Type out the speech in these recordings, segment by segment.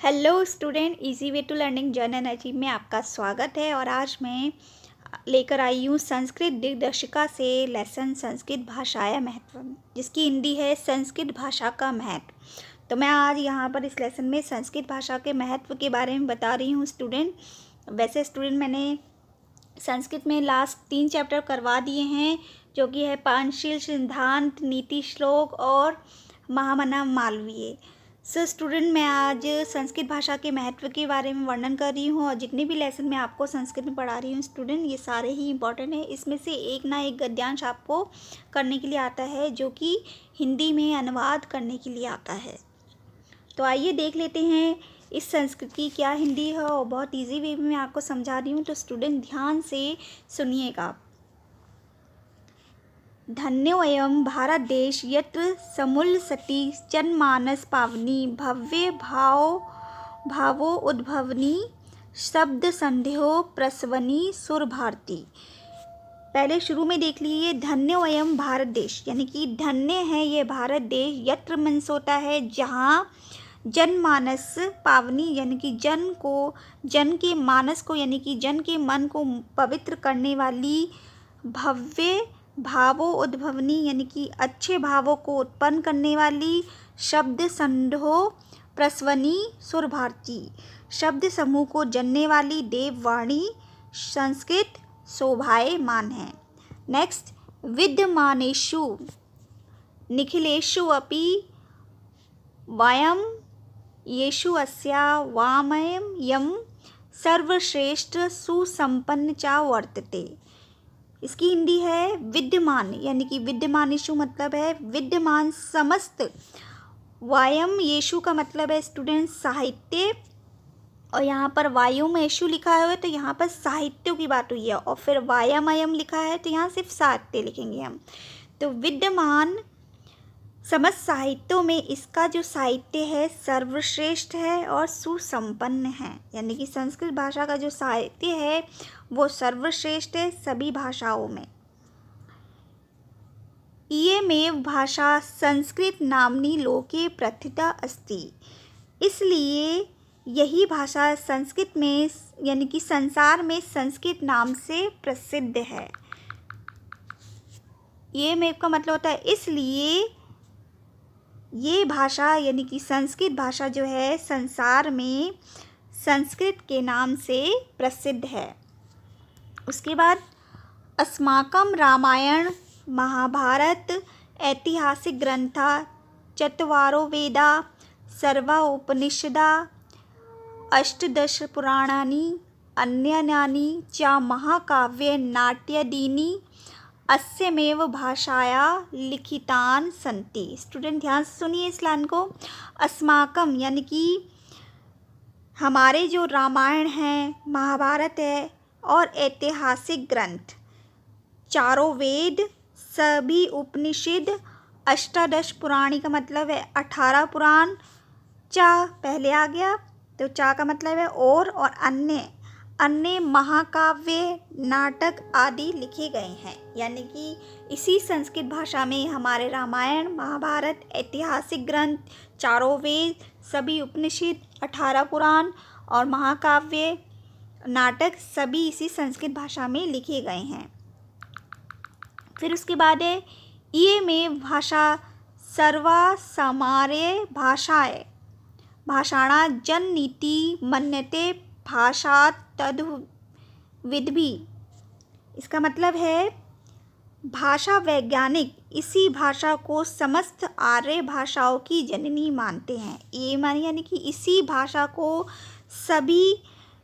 Hello student, easy way to learning journey and achieve में आपका स्वागत है। और आज मैं लेकर आई हूँ संस्कृत दिग्दर्शिका से लेसन संस्कृत भाषाया महत्व, जिसकी हिंदी है संस्कृत भाषा का महत्व। तो मैं आज यहाँ पर इस लेसन में संस्कृत भाषा के महत्व के बारे में बता रही हूँ स्टूडेंट। वैसे स्टूडेंट मैंने संस्कृत में लास्ट 3 चैप्टर करवा दिए हैं, जो कि है पांचशील सिद्धांत, नीति श्लोक और महामना मालवीय। स्टूडेंट मैं आज संस्कृत भाषा के महत्व के बारे में वर्णन कर रही हूँ, और जितने भी लेसन मैं आपको संस्कृत में पढ़ा रही हूँ स्टूडेंट, ये सारे ही इंपॉर्टेंट है। इसमें से एक ना एक गद्यांश आपको करने के लिए आता है, जो कि हिंदी में अनुवाद करने के लिए आता है। तो आइए देख लेते हैं इस संस्कृत की क्या हिंदी है, और बहुत ईजी वे में मैं आपको समझा रही हूँ, तो स्टूडेंट ध्यान से सुनिएगा। धन्योऽयं भारत देश यत्र समुल्लसति जनमानस पावनी भव्य भावो उद्भवनी शब्द संध्यो प्रसवनी सुर भारती। पहले शुरू में देख लीजिए, धन्योऽयं भारत देश, यानी कि धन्य है ये भारत देश। यत्र मीन्स होता है जहाँ, जनमानस पावनी यानी कि जन के मानस को यानी कि जन के मन को पवित्र करने वाली, भव्य भावो उद्भवनी यानी कि अच्छे भावों को उत्पन्न करने वाली, शब्द संधो प्रसवनी सुर भारती शब्द समूह को जनने वाली देववाणी संस्कृत शोभायमान है। नेक्स्ट, विद्यमानेषु निखिलेषु अपि वयं येषु अस्या वामयं यं सर्वश्रेष्ठ सुसंपन्न च वर्तते। इसकी हिंदी है विद्यमान, यानी कि विद्यमानेषु मतलब है विद्यमान समस्त, वायम येषु का मतलब है स्टूडेंट साहित्य, और यहाँ पर वायुमेषु लिखा है तो यहाँ पर साहित्यों की बात हुई है, और फिर वायमयम लिखा है तो यहाँ सिर्फ साहित्य लिखेंगे हम। तो विद्यमान समस्त साहित्यों में इसका जो साहित्य है सर्वश्रेष्ठ है और सुसंपन्न है, यानी कि संस्कृत भाषा का जो साहित्य है वो सर्वश्रेष्ठ है सभी भाषाओं में। इयमेव भाषा संस्कृत नाम्नी लोके प्रथिता अस्ति, इसलिए यही भाषा संस्कृत में यानी कि संसार में संस्कृत नाम से प्रसिद्ध है। इयमेव का मतलब होता है इसलिए, ये भाषा यानी कि संस्कृत भाषा जो है संसार में संस्कृत के नाम से प्रसिद्ध है। उसके बाद, अस्माकं रामायण महाभारत ऐतिहासिक ग्रंथा चत्वारो वेदा सर्वा उपनिषदा अष्टादश पुराणानि अन्यान्यानि च महाकाव्य नाट्यादीनि अस्यमेव भाषाया लिखितान संति। स्टूडेंट ध्यान से सुनिए इस लाइन को। अस्माकम यानी कि हमारे जो रामायण है, महाभारत है और ऐतिहासिक ग्रंथ, चारों वेद, सभी उपनिषद, अष्टादश पुराणी का मतलब है 18 पुराण, चा पहले आ गया तो चा का मतलब है और अन्य महाकाव्य नाटक आदि लिखे गए हैं। यानी कि इसी संस्कृत भाषा में हमारे रामायण, महाभारत, ऐतिहासिक ग्रंथ, चारों वेद, सभी उपनिषद, 18 पुराण और महाकाव्य नाटक सभी इसी संस्कृत भाषा में लिखे गए हैं। फिर उसके बाद है, ये में भाषा सर्वा समार्य भाषाएं भाषाणा जन नीति मन्यते भाषा तद विद्भी। इसका मतलब है भाषा वैज्ञानिक इसी भाषा को समस्त आर्य भाषाओं की जननी मानते हैं। ये माने यानी कि इसी भाषा को सभी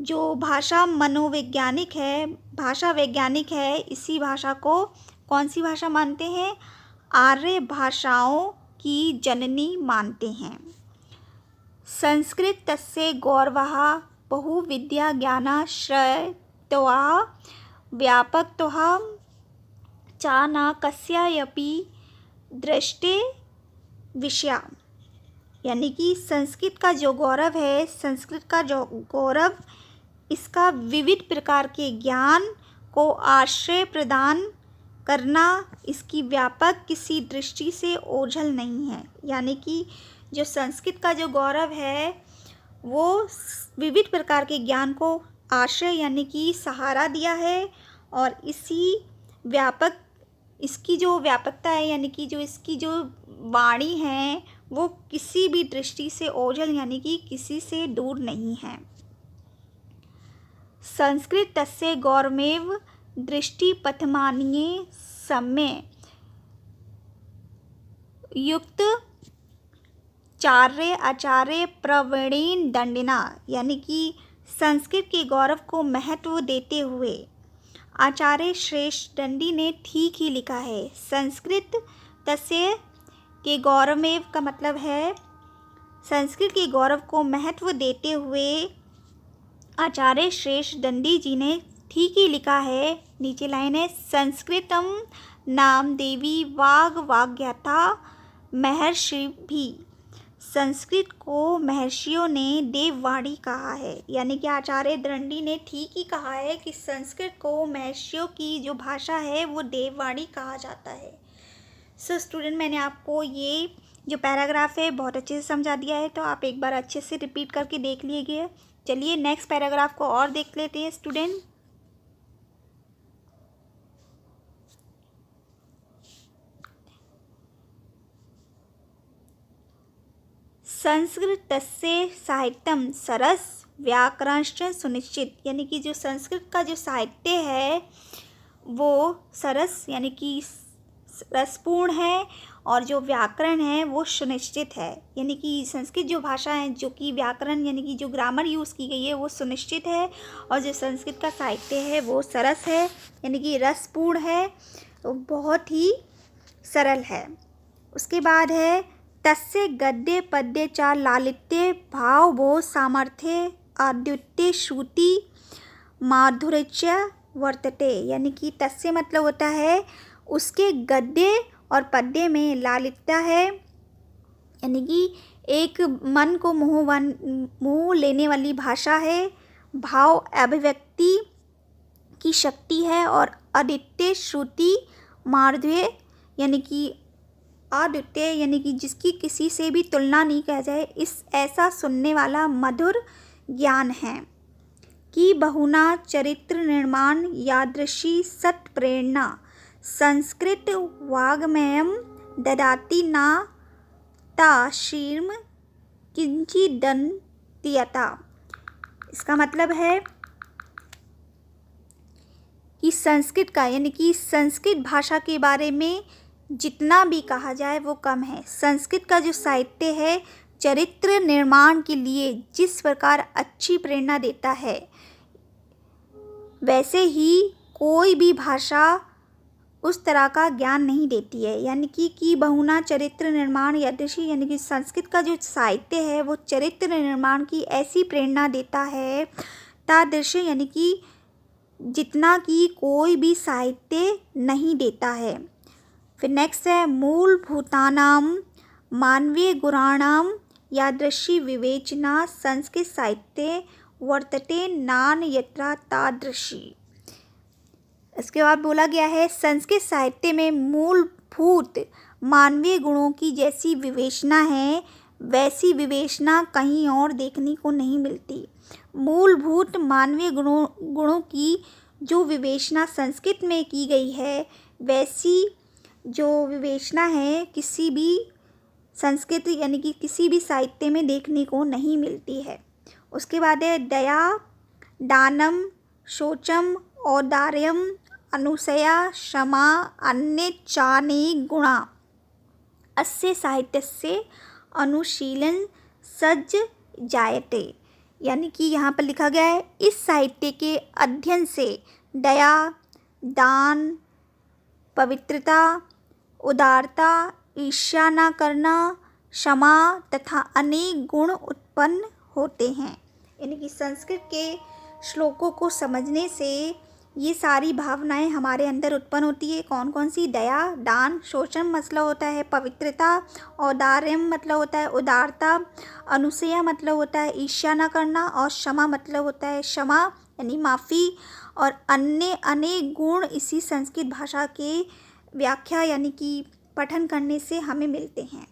जो भाषा मनोवैज्ञानिक है, भाषा वैज्ञानिक है, इसी भाषा को कौन सी भाषा मानते हैं? आर्य भाषाओं की जननी मानते हैं। संस्कृत तस्य गौरवः बहुविद्या ज्ञानाश्रयत्वा व्यापकत्वा च न कस्यापि दृष्टे विषया। यानी कि संस्कृत का जो गौरव है, संस्कृत का जो गौरव, इसका विविध प्रकार के ज्ञान को आश्रय प्रदान करना, इसकी व्यापक किसी दृष्टि से ओझल नहीं है। यानी कि जो संस्कृत का जो गौरव है वो विविध प्रकार के ज्ञान को आश्रय यानी कि सहारा दिया है, और इसकी जो व्यापकता है यानी कि जो इसकी जो वाणी है वो किसी भी दृष्टि से ओझल यानी कि किसी से दूर नहीं है। संस्कृत तस्य गौरमेव दृष्टि पथमानीय सम्य युक्त चार्य आचार्य प्रवीणीन दंडिना, यानी कि संस्कृत के गौरव को महत्व देते हुए आचार्य श्रेष्ठ दंडी ने ठीक ही लिखा है। संस्कृत तस्य के गौरवमेव का मतलब है संस्कृत के गौरव को महत्व देते हुए आचार्य श्रेष्ठ दंडी जी ने ठीक ही लिखा है। नीचे लाइन है, संस्कृतम नाम देवी वाग्यथा महर्षि भी, संस्कृत को महर्षियों ने देववाणी कहा है। यानी कि आचार्य दंडी ने ठीक ही कहा है कि संस्कृत को महर्षियों की जो भाषा है वो देववाणी कहा जाता है। सो स्टूडेंट, मैंने आपको ये जो पैराग्राफ है बहुत अच्छे से समझा दिया है, तो आप एक बार अच्छे से रिपीट करके देख लीजिए। चलिए नेक्स्ट पैराग्राफ को और देख लेते हैं स्टूडेंट। संस्कृतस्य साहित्यम सरस व्याकरणश्च सुनिश्चित, यानी कि जो संस्कृत का जो साहित्य है वो सरस यानी कि रसपूर्ण है, और जो व्याकरण है वो सुनिश्चित है। यानी कि संस्कृत जो भाषा है जो कि व्याकरण यानी कि जो ग्रामर यूज़ की गई है वो सुनिश्चित है, और जो संस्कृत का साहित्य है वो सरस है यानी कि रसपूर्ण है, तो बहुत ही सरल है। उसके बाद है, तस्य गद्य पद्य च लालित्य भाव बोध सामर्थ्य अद्वितीय श्रुति माधुर्य वर्तते, यानी कि तस्य मतलब होता है उसके गद्य और पद्य में लालित्यता है, यानी कि एक मन को मोह लेने वाली भाषा है, भाव अभिव्यक्ति की शक्ति है, और अद्वितीय श्रुति माधुर्य यानी कि अद्वितीय यानी कि जिसकी किसी से भी तुलना नहीं किया जाए, इस ऐसा सुनने वाला मधुर ज्ञान है। कि बहुना चरित्र निर्माण यादृशी सत प्रेरणा संस्कृत वाग्मयम ददाति ना ताशीर्म किंचिदन्त्यता। इसका मतलब है कि संस्कृत का यानी कि संस्कृत भाषा के बारे में जितना भी कहा जाए वो कम है। संस्कृत का जो साहित्य है चरित्र निर्माण के लिए जिस प्रकार अच्छी प्रेरणा देता है, वैसे ही कोई भी भाषा उस तरह का ज्ञान नहीं देती है। यानी कि बहुना चरित्र निर्माण यादृशी, यानी कि संस्कृत का जो साहित्य है वो चरित्र निर्माण की ऐसी प्रेरणा देता है तादृशी, यानी कि जितना कि कोई भी साहित्य नहीं देता है। फिर नेक्स्ट है, मूलभूतानाम मानवीय गुणानाम यादृशी विवेचना संस्कृत साहित्य वर्तते नान यत्रा तादृशी। इसके बाद बोला गया है संस्कृत साहित्य में मूलभूत मानवीय गुणों की जैसी विवेचना है वैसी विवेचना कहीं और देखने को नहीं मिलती। मूलभूत मानवीय गुणों की जो विवेचना संस्कृत में की गई है वैसी जो विवेचना है किसी भी संस्कृत यानी कि किसी भी साहित्य में देखने को नहीं मिलती है। उसके बाद है दया, दानम, शोचम, औदार्यम, अनुसया, क्षमा, अन्य चानि गुणा अस्य साहित्यस्य अनुशीलन सज्ज जायते। यानी कि यहाँ पर लिखा गया है इस साहित्य के अध्ययन से दया, दान, पवित्रता, उदारता, ईर्ष्या न करना, क्षमा तथा अनेक गुण उत्पन्न होते हैं। यानी कि संस्कृत के श्लोकों को समझने से ये सारी भावनाएं हमारे अंदर उत्पन्न होती है। कौन कौन सी? दया, दान, शोचम मतलब होता है पवित्रता, औदार्यम मतलब होता है उदारता, अनुसया मतलब होता है ईर्ष्या न करना, और क्षमा मतलब होता है क्षमा यानी माफ़ी, और अन्य अनेक गुण इसी संस्कृत भाषा के व्याख्या यानी कि पठन करने से हमें मिलते हैं।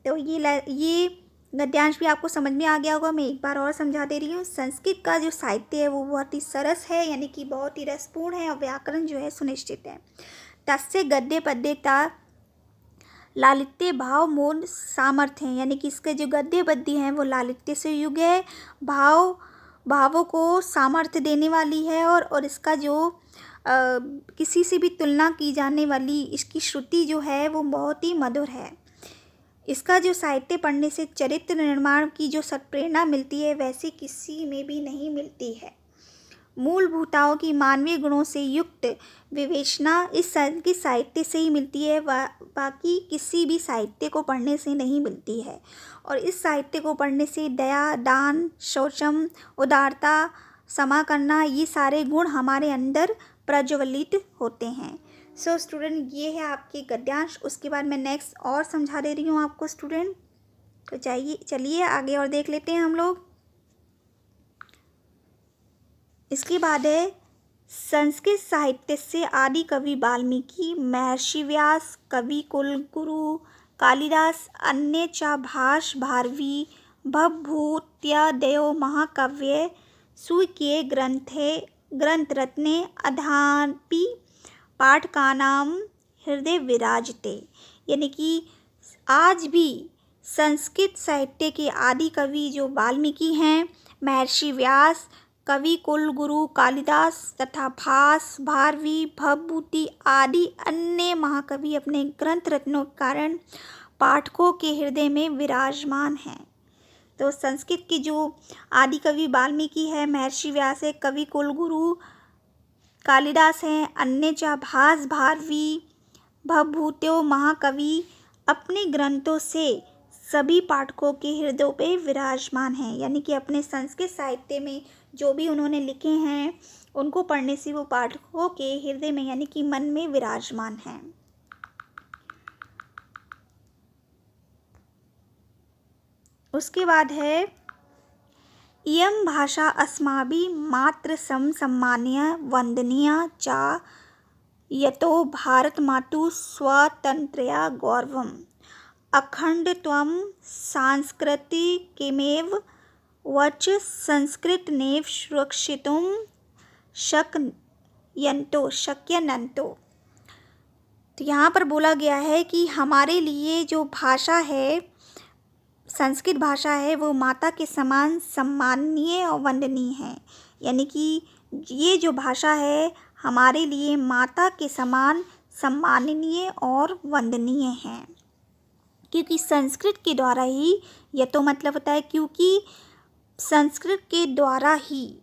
तो ये गद्यांश भी आपको समझ में आ गया होगा। मैं एक बार और समझा दे रही हूँ। संस्कृत का जो साहित्य है वो बहुत ही सरस है, यानी कि बहुत ही रसपूर्ण है, और व्याकरण जो है सुनिश्चित है। तस्य गद्य पद्यता लालित्य भाव मूल सामर्थ्य है, यानी कि इसके जो गद्य पद्य हैं वो लालित्य से युक्त है, भावों को सामर्थ्य देने वाली है, और इसका जो किसी से भी तुलना की जाने वाली इसकी श्रुति जो है वो बहुत ही मधुर है। इसका जो साहित्य पढ़ने से चरित्र निर्माण की जो सत्प्रेरणा मिलती है वैसे किसी में भी नहीं मिलती है। मूलभूताओं की मानवीय गुणों से युक्त विवेचना इस संस्कृत साहित्य से ही मिलती है, बाकी किसी भी साहित्य को पढ़ने से नहीं मिलती है। और इस साहित्य को पढ़ने से दया, दान, शौचम, उदारता, क्षमा करना, ये सारे गुण हमारे अंदर प्रज्वलित होते हैं। सो स्टूडेंट, ये है आपके गद्यांश। उसके बाद मैं नेक्स्ट और समझा दे रही हूँ आपको स्टूडेंट। तो चलिए आगे और देख लेते हैं हम लोग। इसके बाद है संस्कृत साहित्य से आदि कवि वाल्मीकि, महर्षि व्यास, कवि कुलगुरु कालिदास, अन्य च भाष भारवी भवभूत्यादयो महाकाव्ये स्वीये ग्रंथ रत्ने अधापि पाठकानां हृदय विराजते, यानी कि आज भी संस्कृत साहित्य के आदि कवि जो वाल्मीकि हैं, महर्षि व्यास, कवि कुलगुरु कालिदास तथा भास, भारवी, भवभूति आदि अन्य महाकवि अपने ग्रंथ रत्नों के कारण पाठकों के हृदय में विराजमान हैं। तो संस्कृत की जो आदि कवि वाल्मीकि है, महर्षि व्यास है, कवि कुलगुरु कालिदास हैं, अन्य च भास, भारवी, भवभूत्यो महाकवि अपने ग्रंथों से सभी पाठकों के हृदयों पे विराजमान हैं, यानी कि अपने संस्कृत साहित्य में जो भी उन्होंने लिखे हैं उनको पढ़ने से वो पाठकों के हृदय में यानी कि मन में विराजमान हैं। उसके बाद है इयं भाषा अस्माभिः मात्र सम्मान्य वंदनीय च यतो भारतमातुः स्वातन्त्र्या गौरवम् अखण्डत्वं सांस्कृतिकमेव वच संस्कृतनेव सुरक्षितुं शक्यन्तो। तो यहाँ पर बोला गया है कि हमारे लिए जो भाषा है, संस्कृत भाषा है, वो माता के समान सम्माननीय और वंदनीय है, यानी कि ये जो भाषा है हमारे लिए माता के समान सम्माननीय और वंदनीय है, क्योंकि संस्कृत के द्वारा ही, यह तो मतलब होता है क्योंकि संस्कृत के द्वारा ही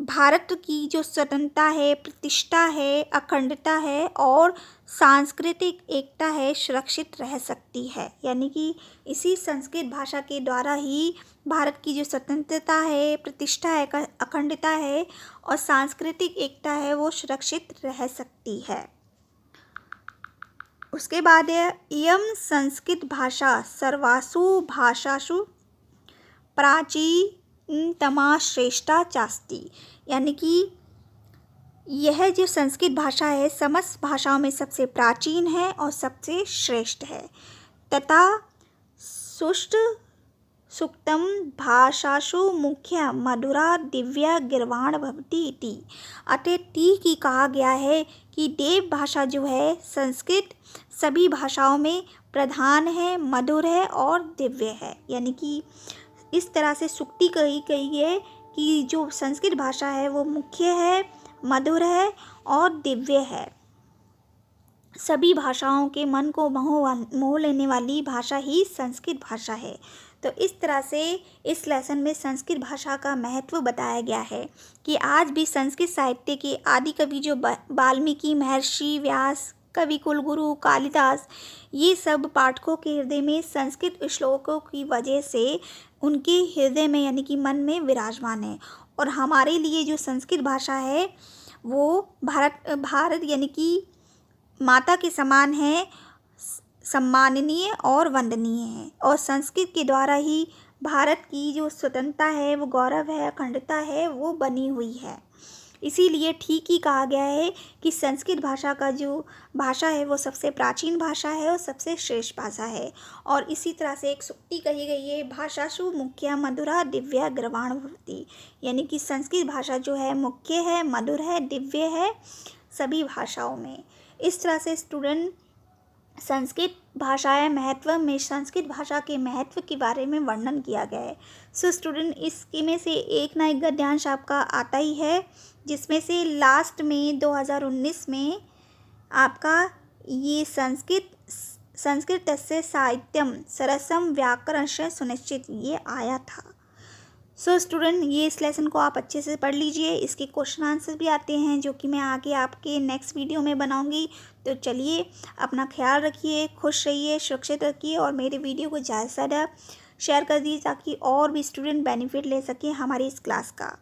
भारत की जो स्वतंत्रता है, प्रतिष्ठा है, अखंडता है और सांस्कृतिक एकता है सुरक्षित रह सकती है, यानी कि इसी संस्कृत भाषा के द्वारा ही भारत की जो स्वतंत्रता है, प्रतिष्ठा है, अखंडता है और सांस्कृतिक एकता है वो सुरक्षित रह सकती है। उसके बाद है इयं संस्कृत भाषा सर्वासु भाषासु प्राचीनतमा श्रेष्ठा चास्ति, यानी कि यह जो संस्कृत भाषा है समस्त भाषाओं में सबसे प्राचीन है और सबसे श्रेष्ठ है। तथा सुष्ट सुक्तम भाषासु मुख्य मधुरा दिव्या गिरवाण भवति इति, अतः की कहा गया है कि देव भाषा जो है संस्कृत सभी भाषाओं में प्रधान है, मधुर है और दिव्य है, यानी कि इस तरह से सुक्ति कही है कि जो संस्कृत भाषा है वो मुख्य है, मधुर है और दिव्य है। सभी भाषाओं के मन को मोह लेने वाली भाषा ही संस्कृत भाषा है। तो इस तरह से इस लेसन में संस्कृत भाषा का महत्व बताया गया है कि आज भी संस्कृत साहित्य के आदि कवि जो वाल्मीकि, महर्षि व्यास, कवि कुलगुरु कालिदास, ये सब पाठकों के हृदय में संस्कृत श्लोकों की वजह से उनके हृदय में यानी कि मन में विराजमान है। और हमारे लिए जो संस्कृत भाषा है वो भारत यानी कि माता के समान है, सम्माननीय और वंदनीय है, और संस्कृत के द्वारा ही भारत की जो स्वतंत्रता है, वो गौरव है, अखंडता है, वो बनी हुई है। इसीलिए ठीक ही कहा गया है कि संस्कृत भाषा का जो भाषा है वो सबसे प्राचीन भाषा है और सबसे श्रेष्ठ भाषा है। और इसी तरह से एक सूक्ति कही गई है, भाषासु मुख्या मधुरा दिव्या गीर्वाण भवति, यानी कि संस्कृत भाषा जो है मुख्य है, मधुर है, दिव्य है सभी भाषाओं में। इस तरह से स्टूडेंट संस्कृत भाषाएं महत्व में संस्कृत भाषा के महत्व के बारे में वर्णन किया गया है। सो स्टूडेंट इसके में से एक ना एक गद्यांश आपका आता ही है, जिसमें से लास्ट में 2019 में आपका ये संस्कृतस्य साहित्यम सरसम व्याकरणस्य सुनिश्चित ये आया था। सो स्टूडेंट ये इस लेसन को आप अच्छे से पढ़ लीजिए। इसके क्वेश्चन आंसर भी आते हैं जो कि मैं आगे आपके नेक्स्ट वीडियो में बनाऊंगी। तो चलिए अपना ख्याल रखिए, खुश रहिए, सुरक्षित रखिए और मेरे वीडियो को ज़्यादा से ज़्यादा शेयर कर दीजिए ताकि और भी स्टूडेंट बेनिफिट ले सकें हमारी इस क्लास का।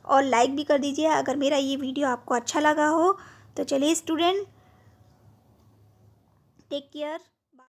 और लाइक भी कर दीजिए अगर मेरा ये वीडियो आपको अच्छा लगा हो। तो चलिए स्टूडेंट, टेक केयर।